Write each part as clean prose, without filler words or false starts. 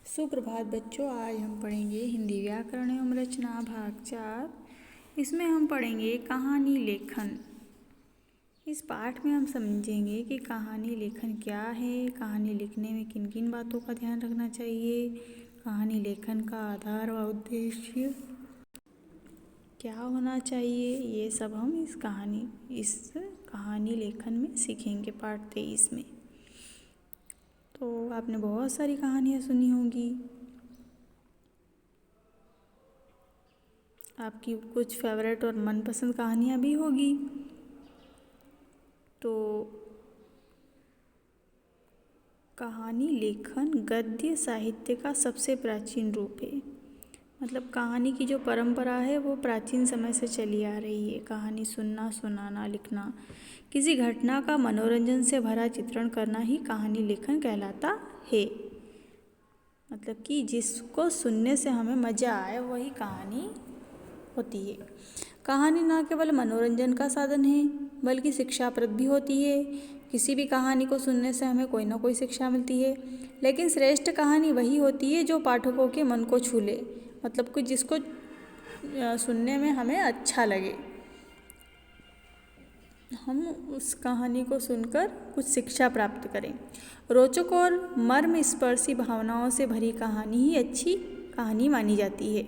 सुप्रभात बच्चों, आज हम पढ़ेंगे हिंदी व्याकरण एवं रचना भाग 4। इसमें हम पढ़ेंगे कहानी लेखन। इस पाठ में हम समझेंगे कि कहानी लेखन क्या है, कहानी लिखने में किन किन बातों का ध्यान रखना चाहिए, कहानी लेखन का आधार व उद्देश्य क्या होना चाहिए। ये सब हम इस कहानी लेखन में सीखेंगे पाठ 23 में। तो आपने बहुत सारी कहानियाँ सुनी होंगी, आपकी कुछ फेवरेट और मनपसंद कहानियाँ भी होगी। तो कहानी लेखन गद्य साहित्य का सबसे प्राचीन रूप है। मतलब कहानी की जो परंपरा है वो प्राचीन समय से चली आ रही है। कहानी सुनना, सुनाना, लिखना, किसी घटना का मनोरंजन से भरा चित्रण करना ही कहानी लेखन कहलाता है। मतलब कि जिसको सुनने से हमें मज़ा आए वही कहानी होती है। कहानी न केवल मनोरंजन का साधन है बल्कि शिक्षाप्रद भी होती है। किसी भी कहानी को सुनने से हमें कोई ना कोई शिक्षा मिलती है, लेकिन श्रेष्ठ कहानी वही होती है जो पाठकों के मन को छू ले। मतलब कि जिसको सुनने में हमें अच्छा लगे, हम उस कहानी को सुनकर कुछ शिक्षा प्राप्त करें। रोचक और मर्म स्पर्शी भावनाओं से भरी कहानी ही अच्छी कहानी मानी जाती है।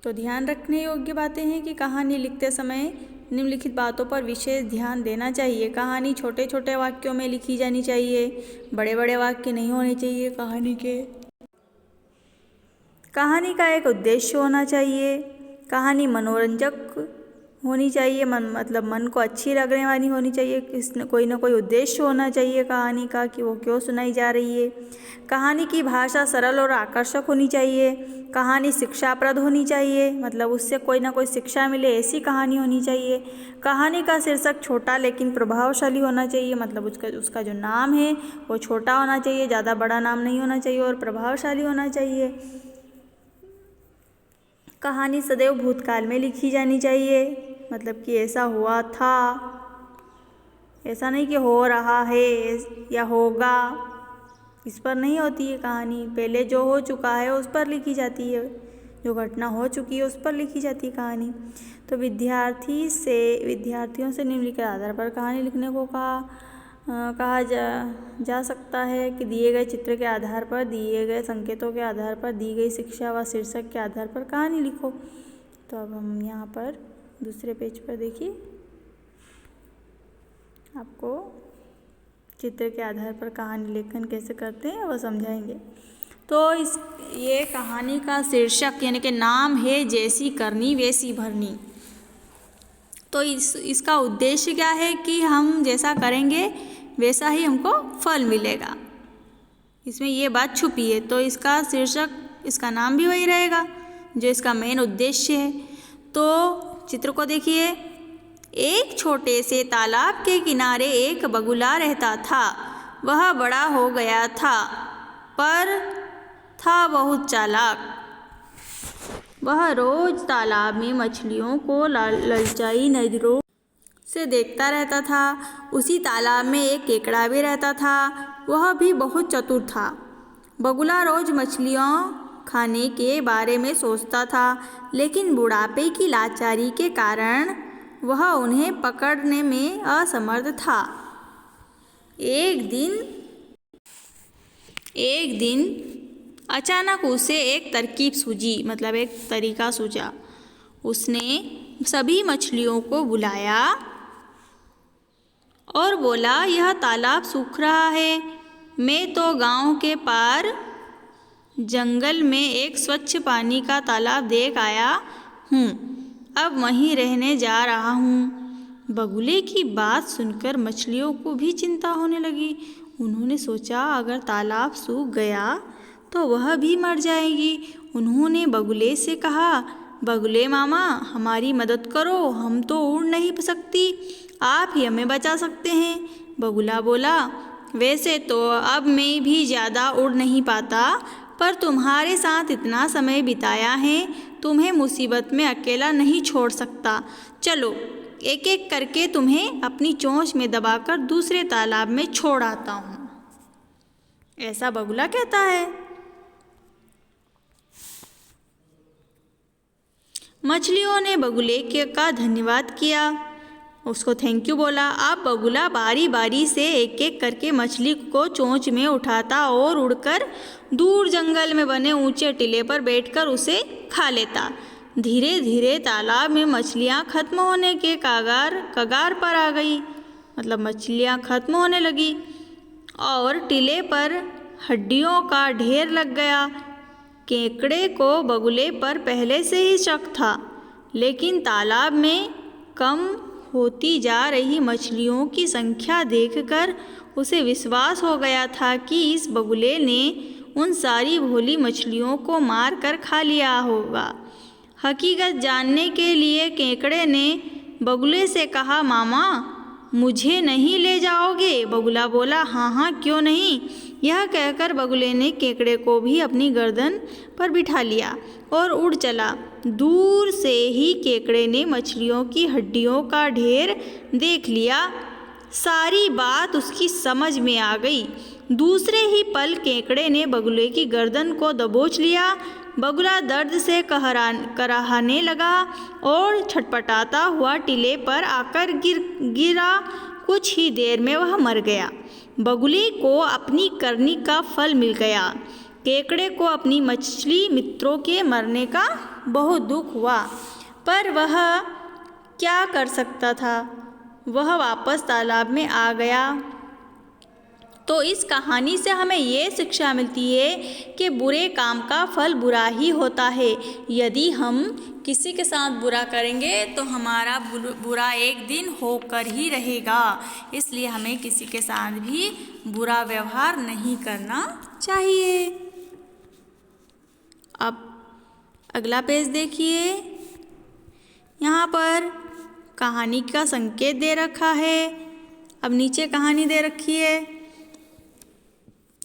तो ध्यान रखने योग्य बातें हैं कि कहानी लिखते समय निम्नलिखित बातों पर विशेष ध्यान देना चाहिए। कहानी छोटे छोटे वाक्यों में लिखी जानी चाहिए, बड़े बड़े वाक्य नहीं होने चाहिए कहानी के। कहानी का एक उद्देश्य होना चाहिए। कहानी मनोरंजक होनी चाहिए, मतलब मन को अच्छी लगने वाली होनी चाहिए। कोई ना कोई उद्देश्य होना चाहिए कहानी का कि वो क्यों सुनाई जा रही है। कहानी की भाषा सरल और आकर्षक होनी चाहिए। कहानी शिक्षाप्रद होनी चाहिए, मतलब उससे कोई ना कोई शिक्षा मिले ऐसी कहानी होनी चाहिए। कहानी का शीर्षक छोटा लेकिन प्रभावशाली होना चाहिए, मतलब उसका जो नाम है वो छोटा होना चाहिए, ज़्यादा बड़ा नाम नहीं होना चाहिए और प्रभावशाली होना चाहिए। कहानी सदैव भूतकाल में लिखी जानी चाहिए, मतलब कि ऐसा हुआ था, ऐसा नहीं कि हो रहा है या होगा, इस पर नहीं होती है कहानी। पहले जो हो चुका है उस पर लिखी जाती है, जो घटना हो चुकी है उस पर लिखी जाती है कहानी। तो विद्यार्थियों से निम्नलिखित आधार पर कहानी लिखने को कहा जा सकता है कि दिए गए चित्र के आधार पर, दिए गए संकेतों के आधार पर, दी गई शिक्षा व शीर्षक के आधार पर कहानी लिखो। तो अब हम यहाँ पर दूसरे पेज पर देखिए, आपको चित्र के आधार पर कहानी लेखन कैसे करते हैं वो समझाएंगे। तो ये कहानी का शीर्षक यानी कि नाम है जैसी करनी वैसी भरनी। तो इसका उद्देश्य क्या है कि हम जैसा करेंगे वैसा ही हमको फल मिलेगा। इसमें ये बात छुपी है। तो इसका शीर्षक, इसका नाम भी वही रहेगा जो इसका मेन उद्देश्य है। तो चित्र को देखिए। एक छोटे से तालाब के किनारे एक बगुला रहता था। वह बड़ा हो गया था पर था बहुत चालाक। वह रोज तालाब में मछलियों को ललचाई नजरों से देखता रहता था। उसी तालाब में एक केकड़ा भी रहता था, वह भी बहुत चतुर था। बगुला रोज मछलियाँ खाने के बारे में सोचता था, लेकिन बुढ़ापे की लाचारी के कारण वह उन्हें पकड़ने में असमर्थ था। एक दिन अचानक उसे एक तरकीब सूझी, मतलब एक तरीका सूझा। उसने सभी मछलियों को बुलाया और बोला, यह तालाब सूख रहा है। मैं तो गांव के पार जंगल में एक स्वच्छ पानी का तालाब देख आया हूँ, अब वहीं रहने जा रहा हूँ। बगुले की बात सुनकर मछलियों को भी चिंता होने लगी। उन्होंने सोचा, अगर तालाब सूख गया तो वह भी मर जाएगी। उन्होंने बगुले से कहा, बगुले मामा हमारी मदद करो, हम तो उड़ नहीं सकती, आप ही हमें बचा सकते हैं। बगुला बोला, वैसे तो अब मैं भी ज़्यादा उड़ नहीं पाता, पर तुम्हारे साथ इतना समय बिताया है, तुम्हें मुसीबत में अकेला नहीं छोड़ सकता। चलो एक एक करके तुम्हें अपनी चोंच में दबाकर दूसरे तालाब में छोड़ आता हूँ। ऐसा बगुला कहता है। मछलियों ने बगुले का धन्यवाद किया, उसको थैंक यू बोला। अब बगुला बारी बारी से एक एक करके मछली को चोंच में उठाता और उड़कर दूर जंगल में बने ऊंचे टीले पर बैठकर उसे खा लेता। धीरे धीरे तालाब में मछलियाँ खत्म होने के कगार पर आ गई, मतलब मछलियाँ खत्म होने लगी और टीले पर हड्डियों का ढेर लग गया। केकड़े को बगुले पर पहले से ही शक था, लेकिन तालाब में कम होती जा रही मछलियों की संख्या देखकर उसे विश्वास हो गया था कि इस बगुले ने उन सारी भोली मछलियों को मार कर खा लिया होगा। हकीकत जानने के लिए केकड़े ने बगुले से कहा, मामा मुझे नहीं ले जाओगे? बगुला बोला, हाँ हाँ क्यों नहीं। यह कहकर बगुले ने केकड़े को भी अपनी गर्दन पर बिठा लिया और उड़ चला। दूर से ही केकड़े ने मछलियों की हड्डियों का ढेर देख लिया। सारी बात उसकी समझ में आ गई। दूसरे ही पल केकड़े ने बगुले की गर्दन को दबोच लिया। बगुला दर्द से कराहने लगा और छटपटाता हुआ टीले पर आकर गिरा। कुछ ही देर में वह मर गया। बगुले को अपनी करनी का फल मिल गया। केकड़े को अपनी मछली मित्रों के मरने का बहुत दुख हुआ, पर वह क्या कर सकता था। वह वापस तालाब में आ गया। तो इस कहानी से हमें ये शिक्षा मिलती है कि बुरे काम का फल बुरा ही होता है। यदि हम किसी के साथ बुरा करेंगे तो हमारा बुरा एक दिन होकर ही रहेगा। इसलिए हमें किसी के साथ भी बुरा व्यवहार नहीं करना चाहिए। अब अगला पेज देखिए। यहाँ पर कहानी का संकेत दे रखा है। अब नीचे कहानी दे रखी है।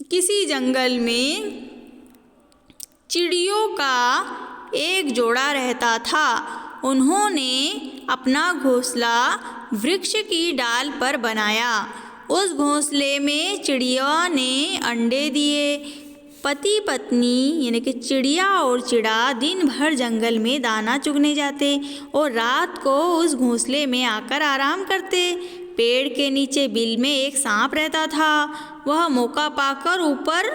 किसी जंगल में चिड़ियों का एक जोड़ा रहता था। उन्होंने अपना घोंसला वृक्ष की डाल पर बनाया। उस घोंसले में चिड़िया ने अंडे दिए। पति पत्नी यानी कि चिड़िया और चिड़ा दिन भर जंगल में दाना चुगने जाते और रात को उस घोंसले में आकर आराम करते। पेड़ के नीचे बिल में एक सांप रहता था। वह मौका पाकर ऊपर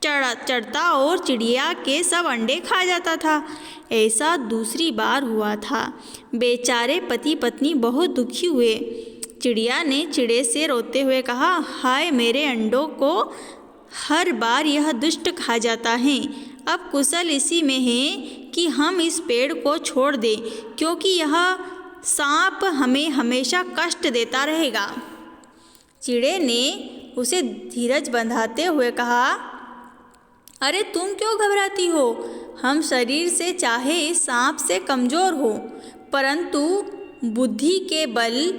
चढ़ता और चिड़िया के सब अंडे खा जाता था। ऐसा दूसरी बार हुआ था। बेचारे पति पत्नी बहुत दुखी हुए। चिड़िया ने चिड़े से रोते हुए कहा, हाय मेरे अंडों को हर बार यह दुष्ट खा जाता है। अब कुशल इसी में है कि हम इस पेड़ को छोड़ दें, क्योंकि यह सांप हमें हमेशा कष्ट देता रहेगा। चिड़े ने उसे धीरज बंधाते हुए कहा, अरे तुम क्यों घबराती हो? हम शरीर से चाहे इस सांप से कमज़ोर हो, परंतु बुद्धि के बल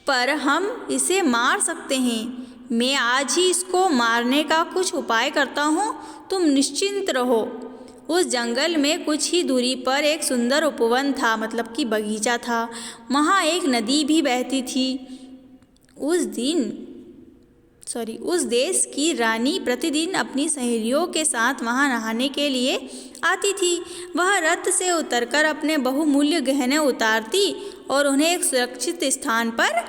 पर हम इसे मार सकते हैं। मैं आज ही इसको मारने का कुछ उपाय करता हूँ, तुम निश्चिंत रहो। उस जंगल में कुछ ही दूरी पर एक सुंदर उपवन था, मतलब कि बगीचा था। वहाँ एक नदी भी बहती थी। उस देश की रानी प्रतिदिन अपनी सहेलियों के साथ वहाँ नहाने के लिए आती थी। वह रथ से उतरकर अपने बहुमूल्य गहने उतारती और उन्हें एक सुरक्षित स्थान पर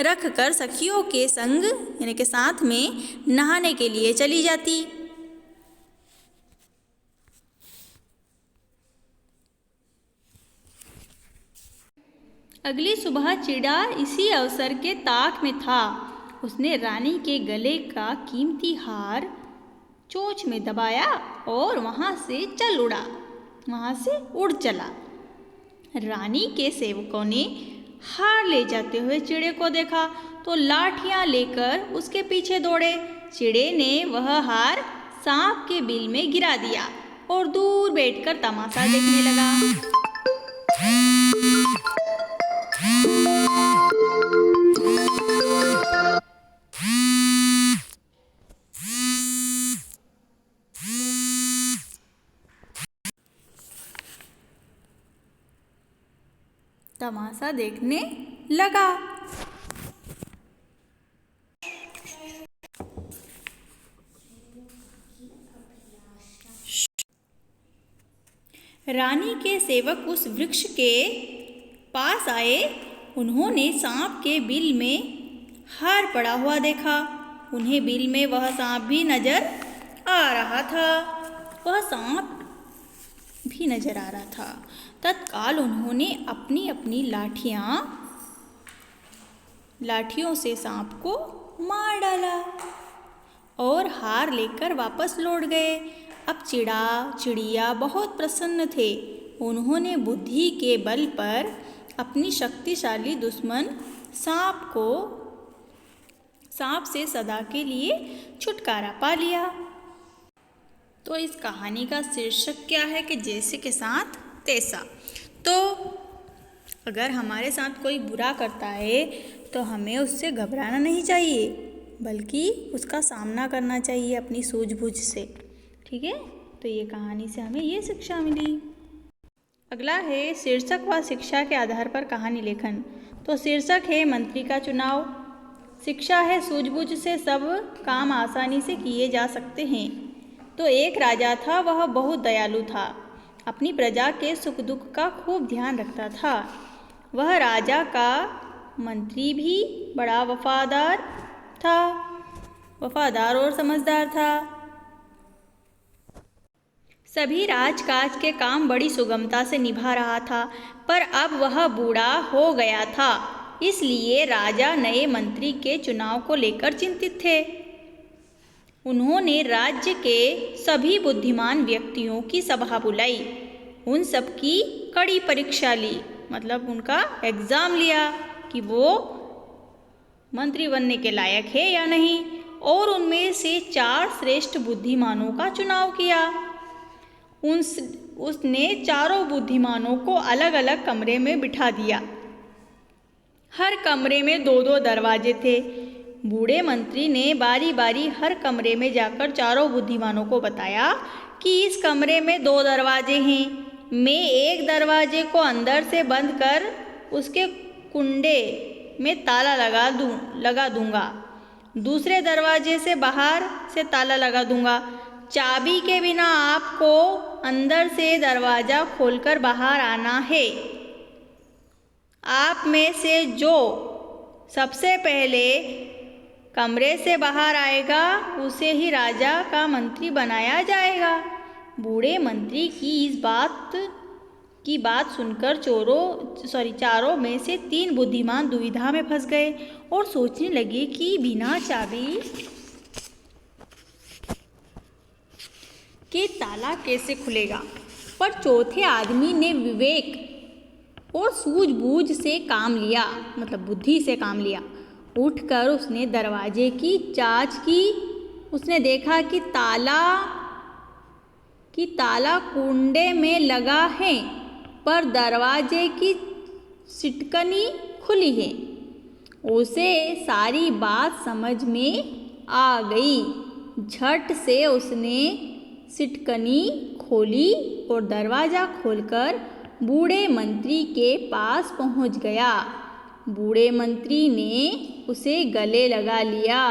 रखकर सखियों के संग यानी के साथ में नहाने के लिए चली जाती। अगली सुबह चिड़ा इसी अवसर के ताक में था। उसने रानी के गले का कीमती हार चोंच में दबाया और वहाँ से उड़ चला। रानी के सेवकों ने हार ले जाते हुए चिड़े को देखा तो लाठियाँ लेकर उसके पीछे दौड़े। चिड़े ने वह हार सांप के बिल में गिरा दिया और दूर बैठकर तमाशा देखने लगा। तमाशा देखने लगा। रानी के सेवक उस वृक्ष के पास आए। उन्होंने सांप के बिल में हार पड़ा हुआ देखा। उन्हें बिल में वह सांप भी नजर आ रहा था। तत्काल उन्होंने अपनी अपनी लाठियों से सांप को मार डाला और हार लेकर वापस लौट गए। अब चिड़िया बहुत प्रसन्न थे। उन्होंने बुद्धि के बल पर अपनी शक्तिशाली दुश्मन सांप से सदा के लिए छुटकारा पा लिया। तो इस कहानी का शीर्षक क्या है कि जैसे के साथ तैसा। तो अगर हमारे साथ कोई बुरा करता है तो हमें उससे घबराना नहीं चाहिए, बल्कि उसका सामना करना चाहिए अपनी सूझबूझ से। ठीक है, तो ये कहानी से हमें ये शिक्षा मिली। अगला है शीर्षक व शिक्षा के आधार पर कहानी लेखन। तो शीर्षक है मंत्री का चुनाव। शिक्षा है सूझबूझ से सब काम आसानी से किए जा सकते हैं। तो एक राजा था, वह बहुत दयालु था। अपनी प्रजा के सुख दुख का खूब ध्यान रखता था। वह राजा का मंत्री भी बड़ा वफादार और समझदार था। सभी राजकाज के काम बड़ी सुगमता से निभा रहा था, पर अब वह बूढ़ा हो गया था। इसलिए राजा नए मंत्री के चुनाव को लेकर चिंतित थे। उन्होंने राज्य के सभी बुद्धिमान व्यक्तियों की सभा बुलाई। उन सब की कड़ी परीक्षा ली, मतलब उनका एग्जाम लिया कि वो मंत्री बनने के लायक है या नहीं, और उनमें से 4 श्रेष्ठ बुद्धिमानों का चुनाव किया। उसने चारों बुद्धिमानों को अलग अलग कमरे में बिठा दिया। हर कमरे में 2-2 दरवाजे थे। बूढ़े मंत्री ने बारी बारी हर कमरे में जाकर चारों बुद्धिमानों को बताया कि इस कमरे में 2 दरवाजे हैं। मैं एक दरवाजे को अंदर से बंद कर उसके कुंडे में ताला लगा दूंगा। दूसरे दरवाजे से बाहर से ताला लगा दूंगा। चाबी के बिना आपको अंदर से दरवाज़ा खोलकर बाहर आना है। आप में से जो सबसे पहले कमरे से बाहर आएगा उसे ही राजा का मंत्री बनाया जाएगा। बूढ़े मंत्री की इस बात सुनकर चारों में से 3 बुद्धिमान दुविधा में फंस गए और सोचने लगे कि बिना चाबी के ताला कैसे खुलेगा। पर चौथे आदमी ने विवेक और सूझबूझ से काम लिया, मतलब बुद्धि से काम लिया। उठकर उसने दरवाजे की जांच की। उसने देखा कि ताला कुंडे में लगा है, पर दरवाजे की सिटकनी खुली है। उसे सारी बात समझ में आ गई। झट से उसने सिटकनी खोली और दरवाज़ा खोलकर बूढ़े मंत्री के पास पहुंच गया। बूढ़े मंत्री ने उसे गले लगा लिया।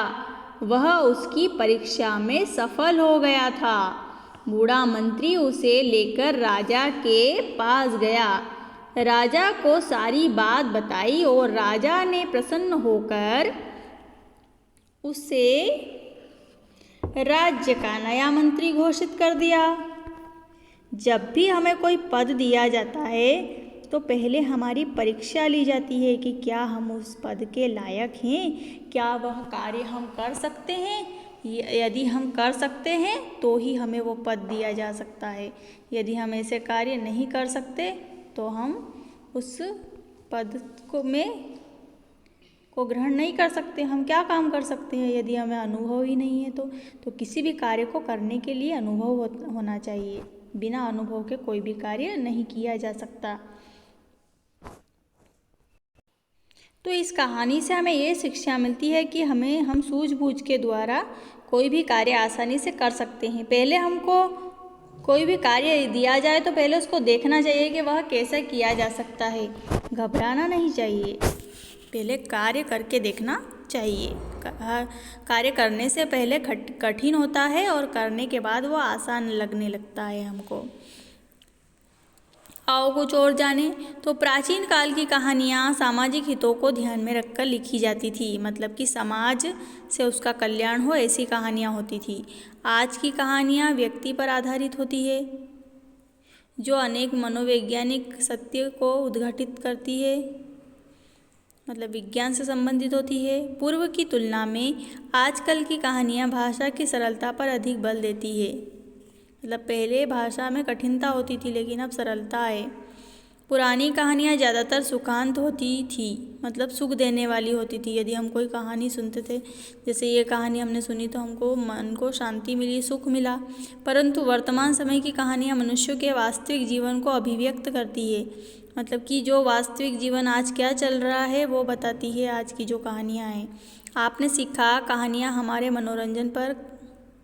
वह उसकी परीक्षा में सफल हो गया था। बूढ़ा मंत्री उसे लेकर राजा के पास गया। राजा को सारी बात बताई और राजा ने प्रसन्न होकर उसे राज्य का नया मंत्री घोषित कर दिया। जब भी हमें कोई पद दिया जाता है तो पहले हमारी परीक्षा ली जाती है कि क्या हम उस पद के लायक हैं, क्या वह कार्य हम कर सकते हैं। यदि हम कर सकते हैं तो ही हमें वो पद दिया जा सकता है। यदि हम ऐसे कार्य नहीं कर सकते तो हम उस पद को ग्रहण नहीं कर सकते। हम क्या काम कर सकते हैं यदि हमें अनुभव ही नहीं है तो किसी भी कार्य को करने के लिए अनुभव होना चाहिए। बिना अनुभव के कोई भी कार्य नहीं किया जा सकता। तो इस कहानी से हमें ये शिक्षा मिलती है कि हम सूझबूझ के द्वारा कोई भी कार्य आसानी से कर सकते हैं। पहले हमको कोई भी कार्य दिया जाए तो पहले उसको देखना चाहिए कि वह कैसे किया जा सकता है। घबराना नहीं चाहिए, पहले कार्य करके देखना चाहिए। कार्य करने से पहले कठिन होता है और करने के बाद वो आसान लगने लगता है हमको। आओ कुछ और जाने। तो प्राचीन काल की कहानियाँ सामाजिक हितों को ध्यान में रखकर लिखी जाती थी, मतलब कि समाज से उसका कल्याण हो ऐसी कहानियाँ होती थी। आज की कहानियाँ व्यक्ति पर आधारित होती है, जो अनेक मनोवैज्ञानिक सत्य को उद्घाटित करती है, मतलब विज्ञान से संबंधित होती है। पूर्व की तुलना में आजकल की कहानियाँ भाषा की सरलता पर अधिक बल देती है, मतलब पहले भाषा में कठिनता होती थी लेकिन अब सरलता है। पुरानी कहानियाँ ज़्यादातर सुखांत होती थी, मतलब सुख देने वाली होती थी। यदि हम कोई कहानी सुनते थे, जैसे ये कहानी हमने सुनी तो हमको मन को शांति मिली, सुख मिला। परंतु वर्तमान समय की कहानियाँ मनुष्यों के वास्तविक जीवन को अभिव्यक्त करती है, मतलब कि जो वास्तविक जीवन आज क्या चल रहा है वो बताती है आज की जो कहानियाँ हैं। आपने सीखा, कहानियाँ हमारे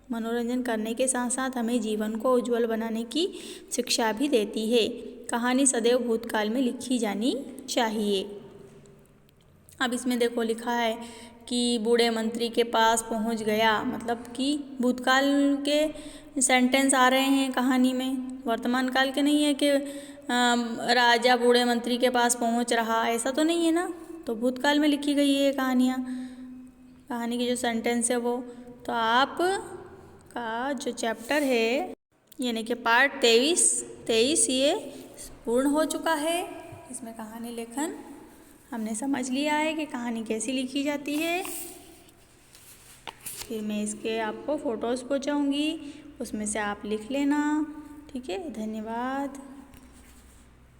मनोरंजन करने के साथ साथ हमें जीवन को उज्जवल बनाने की शिक्षा भी देती है। कहानी सदैव भूतकाल में लिखी जानी चाहिए। अब इसमें देखो लिखा है कि बूढ़े मंत्री के पास पहुंच गया, मतलब कि भूतकाल के सेंटेंस आ रहे हैं कहानी में, वर्तमान काल के नहीं है कि राजा बूढ़े मंत्री के पास पहुंच रहा, ऐसा तो नहीं है ना। तो भूतकाल में लिखी गई है कहानियाँ, कहानी की जो सेंटेंस है वो। तो आप का जो चैप्टर है यानी कि पार्ट 23 ये पूर्ण हो चुका है। इसमें कहानी लेखन हमने समझ लिया है कि कहानी कैसी लिखी जाती है। फिर मैं इसके आपको फ़ोटोज़ पहुँचाऊँगी, उसमें से आप लिख लेना। ठीक है, धन्यवाद।